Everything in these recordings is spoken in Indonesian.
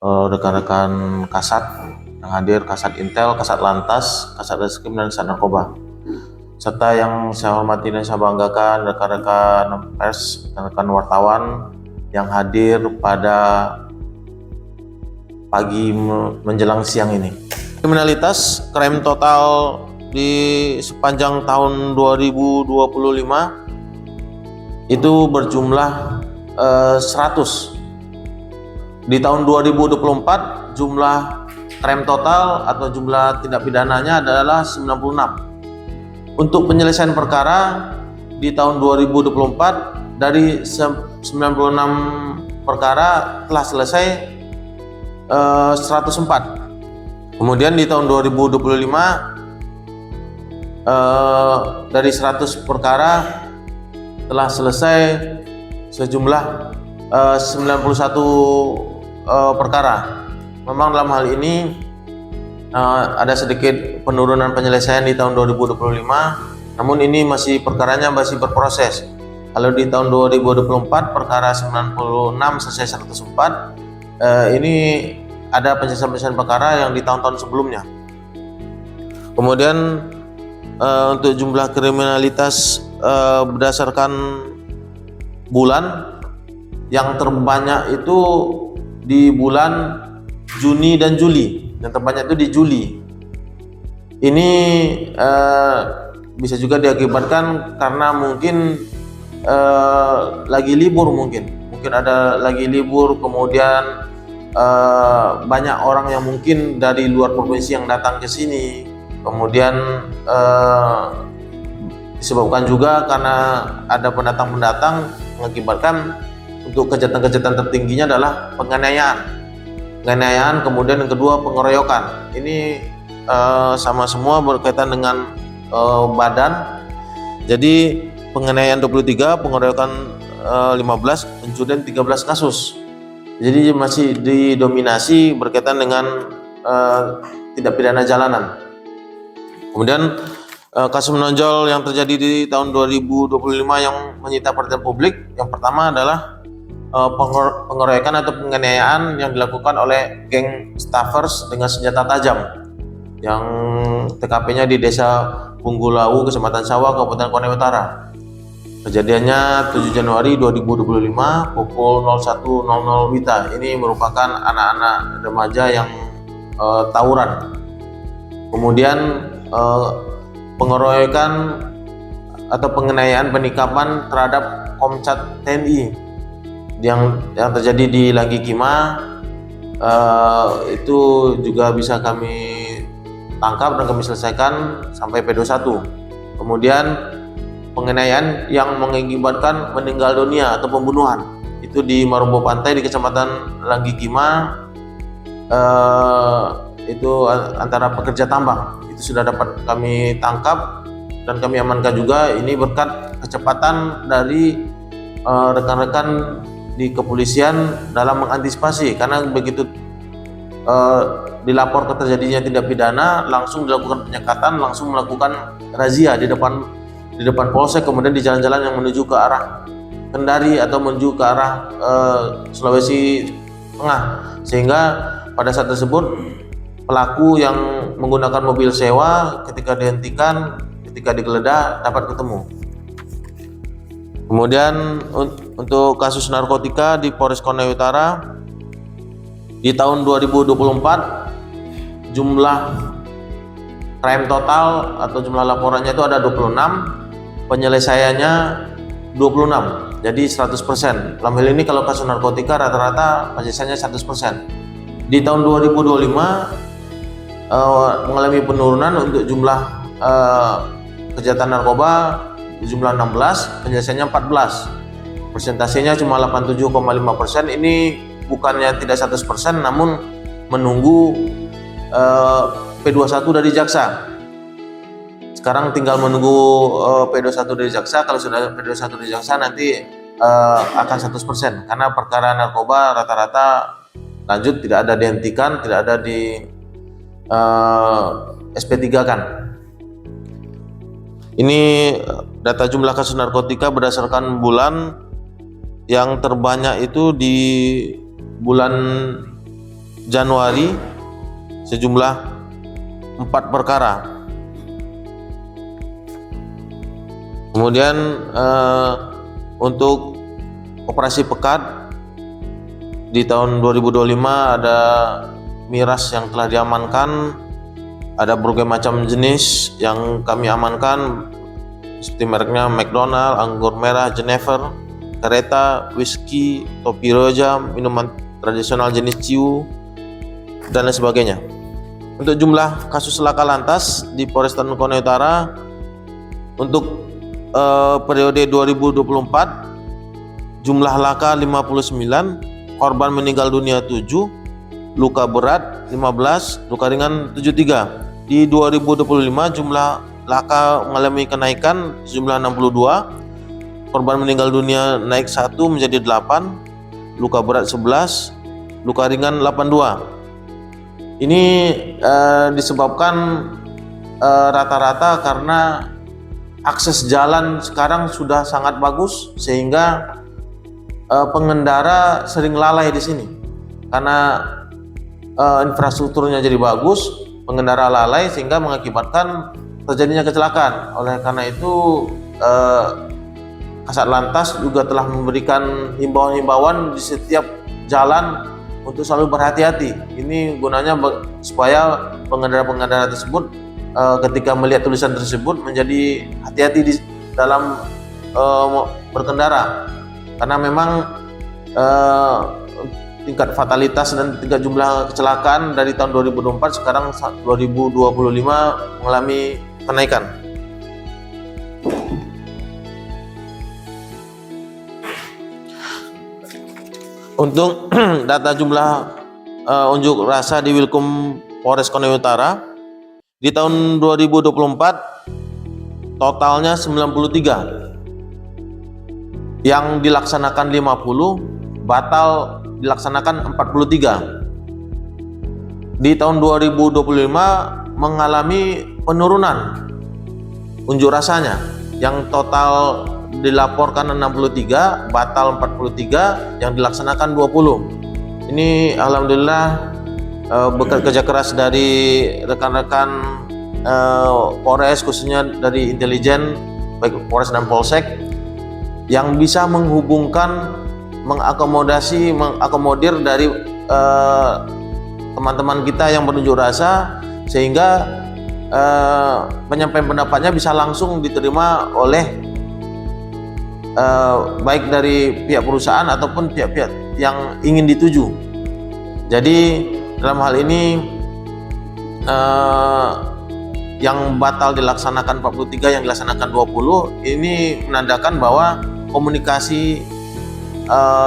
rekan-rekan Kasat yang hadir, Kasat Intel, Kasat Lantas, Kasat Reskrim, dan Kasat Narkoba. Serta yang saya hormati dan saya banggakan rekan-rekan pers, rekan-rekan wartawan yang hadir pada pagi menjelang siang ini. Kriminalitas crime total di sepanjang tahun 2025 itu berjumlah 100. Di tahun 2024 jumlah crime total atau jumlah tindak pidananya adalah 96. Untuk penyelesaian perkara di tahun 2024 dari 96 perkara telah selesai 104. Kemudian di tahun 2025 dari 100 perkara telah selesai sejumlah 91 perkara. Memang dalam hal ini ada sedikit penurunan penyelesaian di tahun 2025, namun ini perkaranya masih berproses. Kalau di tahun 2024 perkara 96 selesai 104, ini ada penyelesaian perkara yang di tahun-tahun sebelumnya. Kemudian untuk jumlah kriminalitas berdasarkan bulan, yang terbanyak itu di bulan Juni dan Juli, yang terbanyak itu di Juli. Ini bisa juga diakibatkan karena mungkin lagi libur, mungkin ada lagi libur, kemudian banyak orang yang mungkin dari luar provinsi yang datang ke sini, kemudian disebabkan juga karena ada pendatang mengakibatkan untuk kejahatan-kejahatan tertingginya adalah penganiayaan, kemudian yang kedua pengeroyokan. Ini sama semua berkaitan dengan badan. Jadi penganiayaan 23, pengeroyokan 15, pencurian 13 kasus. Jadi masih didominasi berkaitan dengan tindak pidana jalanan. Kemudian kasus menonjol yang terjadi di tahun 2025 yang menyita perhatian publik, yang pertama adalah pengeroyokan atau penganiayaan yang dilakukan oleh geng staffers dengan senjata tajam, yang TKP-nya di Desa Punggulau, Kecamatan Sawah, Kabupaten Konawe Utara. Kejadiannya 7 Januari 2025 pukul 01.00 WITA. Ini merupakan anak-anak remaja yang tawuran. Kemudian pengeroyokan atau penganiayaan penikaman terhadap Komcat TNI yang terjadi di Langgi Kima, itu juga bisa kami tangkap dan kami selesaikan sampai P21. Kemudian penganiayaan yang mengakibatkan meninggal dunia atau pembunuhan itu di Marombo Pantai di Kecamatan Langgi Kima, itu antara pekerja tambang. Itu sudah dapat kami tangkap dan kami amankan juga. Ini berkat kecepatan dari rekan-rekan di kepolisian dalam mengantisipasi, karena begitu dilapor terjadinya tindak pidana, langsung dilakukan penyekatan, langsung melakukan razia di depan polsek, kemudian di jalan-jalan yang menuju ke arah Kendari atau menuju ke arah Sulawesi Tengah, sehingga pada saat tersebut pelaku yang menggunakan mobil sewa ketika dihentikan, ketika digeledah dapat ketemu. Kemudian untuk kasus narkotika di Polres Konawe Utara di tahun 2024 jumlah crime total atau jumlah laporannya itu ada 26, penyelesaiannya 26, jadi 100%. Dalam hal ini kalau kasus narkotika rata-rata penyelesaiannya 100%. Di tahun 2025 mengalami penurunan untuk jumlah kejahatan narkoba, jumlah 16, penyelesaiannya 14. Persentasenya cuma 87,5%. Ini bukannya tidak 100%, namun menunggu P21 dari jaksa. Sekarang tinggal menunggu P21 dari jaksa. Kalau sudah P21 dari jaksa nanti akan 100%, karena perkara narkoba rata-rata lanjut, tidak ada dihentikan, tidak ada di SP3 kan. Ini data jumlah kasus narkotika berdasarkan bulan. Yang terbanyak itu di bulan Januari sejumlah 4 perkara. Kemudian untuk operasi pekat di tahun 2025 ada miras yang telah diamankan, ada berbagai macam jenis yang kami amankan seperti mereknya McDonald, anggur merah, Genever, kereta, whisky, topi roja, minuman tradisional jenis ciu, dan lain sebagainya. Untuk jumlah kasus laka lantas di Polres Tanukonai Utara untuk periode 2024 jumlah laka 59, korban meninggal dunia 7, luka berat 15, luka ringan 73. Di 2025 jumlah laka mengalami kenaikan jumlah 62, korban meninggal dunia naik 1 menjadi 8, luka berat 11, luka ringan 82. Ini disebabkan rata-rata karena akses jalan sekarang sudah sangat bagus sehingga pengendara sering lalai di sini karena infrastrukturnya jadi bagus, pengendara lalai sehingga mengakibatkan terjadinya kecelakaan. Oleh karena itu Kasat Lantas juga telah memberikan himbauan-himbauan di setiap jalan untuk selalu berhati-hati. Ini gunanya supaya pengendara-pengendara tersebut ketika melihat tulisan tersebut menjadi hati-hati di dalam berkendara, karena memang tingkat fatalitas dan tingkat jumlah kecelakaan dari tahun 2024 sekarang 2025 mengalami kenaikan. Untuk data jumlah unjuk rasa di Wilkum Polres Konawe Utara di tahun 2024 totalnya 93, yang dilaksanakan 50, batal dilaksanakan 43. Di tahun 2025 mengalami penurunan unjuk rasanya, yang total dilaporkan 63, batal 43, yang dilaksanakan 20. Ini alhamdulillah berkat kerja keras dari rekan-rekan Polres, khususnya dari intelijen baik Polres dan Polsek, yang bisa menghubungkan, mengakomodir dari teman-teman kita yang berunjuk rasa sehingga penyampaian pendapatnya bisa langsung diterima oleh baik dari pihak perusahaan ataupun pihak-pihak yang ingin dituju. Jadi dalam hal ini yang batal dilaksanakan 43, yang dilaksanakan 20, ini menandakan bahwa komunikasi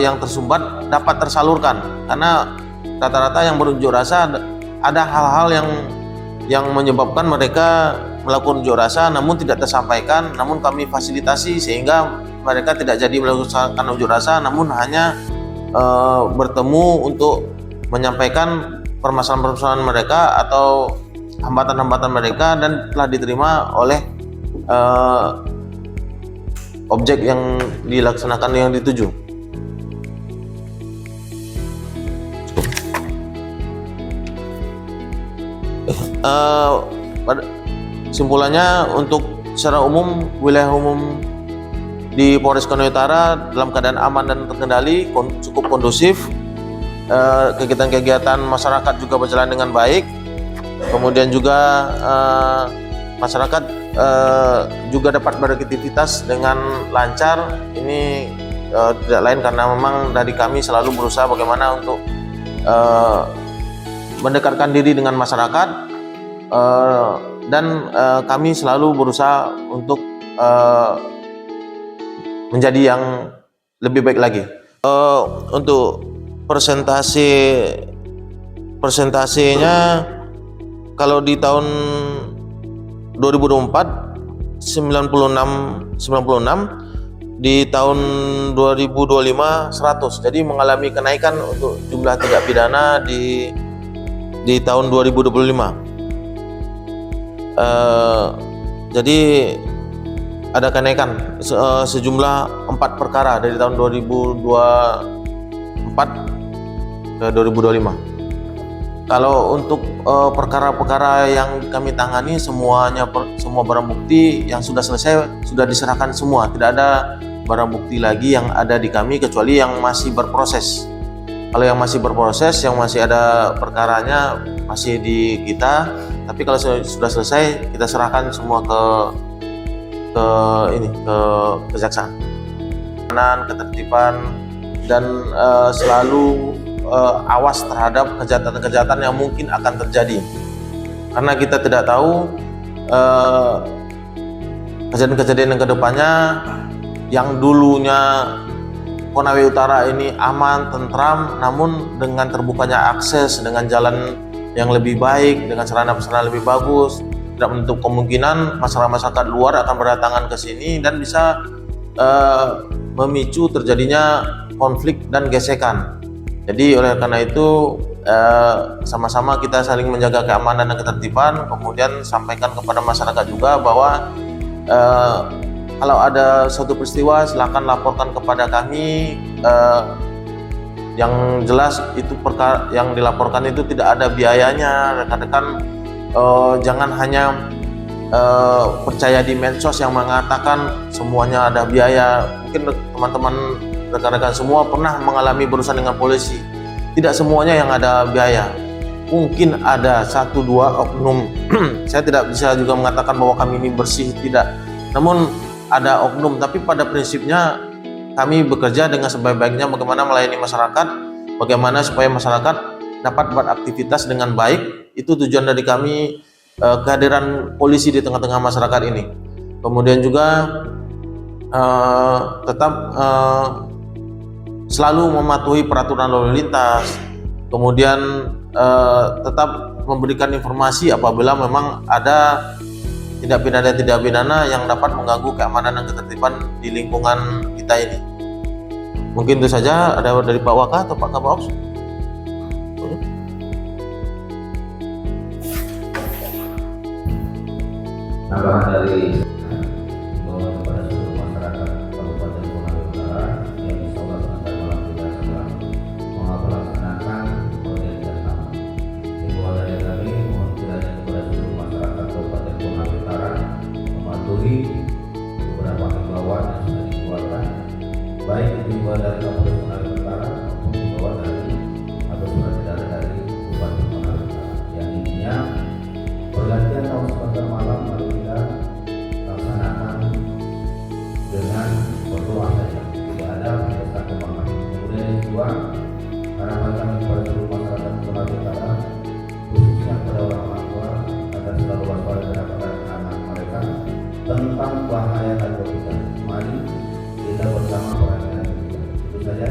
yang tersumbat dapat tersalurkan, karena rata-rata yang berunjuk rasa ada hal-hal yang menyebabkan mereka melakukan unjuk rasa namun tidak tersampaikan, namun kami fasilitasi sehingga mereka tidak jadi melakukan unjuk rasa namun hanya bertemu untuk menyampaikan permasalahan-permasalahan mereka atau hambatan-hambatan mereka, dan telah diterima oleh objek yang dilaksanakan, yang dituju. Simpulannya, untuk secara umum wilayah umum di Polres Konawe Utara dalam keadaan aman dan terkendali, cukup kondusif. Kegiatan-kegiatan masyarakat juga berjalan dengan baik. Kemudian juga masyarakat juga dapat beraktivitas dengan lancar. Ini tidak lain karena memang dari kami selalu berusaha bagaimana untuk mendekatkan diri dengan masyarakat, dan kami selalu berusaha untuk menjadi yang lebih baik lagi. Untuk persentasenya, kalau di tahun 2024 96, di tahun 2025 100. Jadi mengalami kenaikan untuk jumlah tindak pidana di tahun 2025. Jadi ada kenaikan sejumlah 4 perkara dari tahun 2024 ke 2025. Kalau untuk perkara-perkara yang kami tangani semuanya, semua barang bukti yang sudah selesai sudah diserahkan semua. Tidak ada barang bukti lagi yang ada di kami kecuali yang masih berproses. Kalau yang masih berproses, yang masih ada perkaranya masih di kita. Tapi kalau sudah selesai, kita serahkan semua ke kejaksaan. Ketertiban dan selalu awas terhadap kejahatan-kejahatan yang mungkin akan terjadi, karena kita tidak tahu kejadian-kejadian yang kedepannya. Yang dulunya Konawe Utara ini aman, tentram, namun dengan terbukanya akses dengan jalan yang lebih baik, dengan sarana-prasarana lebih bagus, tidak menutup kemungkinan masyarakat luar akan berdatangan ke sini dan bisa memicu terjadinya konflik dan gesekan. Jadi oleh karena itu sama-sama kita saling menjaga keamanan dan ketertiban, kemudian sampaikan kepada masyarakat juga bahwa kalau ada suatu peristiwa silakan laporkan kepada kami. Yang jelas itu perkara yang dilaporkan itu tidak ada biayanya. Rekan-rekan jangan hanya percaya di medsos yang mengatakan semuanya ada biaya. Mungkin teman-teman rekan-rekan semua pernah mengalami berurusan dengan polisi. Tidak semuanya yang ada biaya. Mungkin ada 1-2 oknum. Saya tidak bisa juga mengatakan bahwa kami ini bersih, tidak. Namun ada oknum, tapi pada prinsipnya kami bekerja dengan sebaik-baiknya bagaimana melayani masyarakat, bagaimana supaya masyarakat dapat beraktivitas dengan baik. Itu tujuan dari kami, kehadiran polisi di tengah-tengah masyarakat ini. Kemudian juga tetap selalu mematuhi peraturan lalu lintas, kemudian tetap memberikan informasi apabila memang ada tindak pidana yang dapat mengganggu keamanan dan ketertiban di lingkungan kita ini. Mungkin itu saja. Ada dari Pak Waka atau Pak Kabaops? Tambahan dari kepada seluruh masyarakat Kabupaten Konawe Utara yang insya Allah nanti malam kita sedang melaksanakan perjanjian taman. Himbauan dari kami mohon kiranya kepada seluruh masyarakat Kabupaten Konawe Utara mematuhi beberapa himbauan yang sudah dikeluarkan, baik itu himbauan dari Kapolres Konawe Utara maupun himbauan dari atau surat edaran dari Bupati Konawe Utara. Yang intinya pergantian tahun semester malam mari kita laksanakan dengan berdoa saja, tidak ada pesta kembangan. Kemudian yang kedua, harapan kami kepada seluruh masyarakat Konawe Utara, khususnya kepada orang tua, agar selalu waspada terhadap anak mereka tentang bahaya narkotika. Mari kita bersama orang yang itu saja.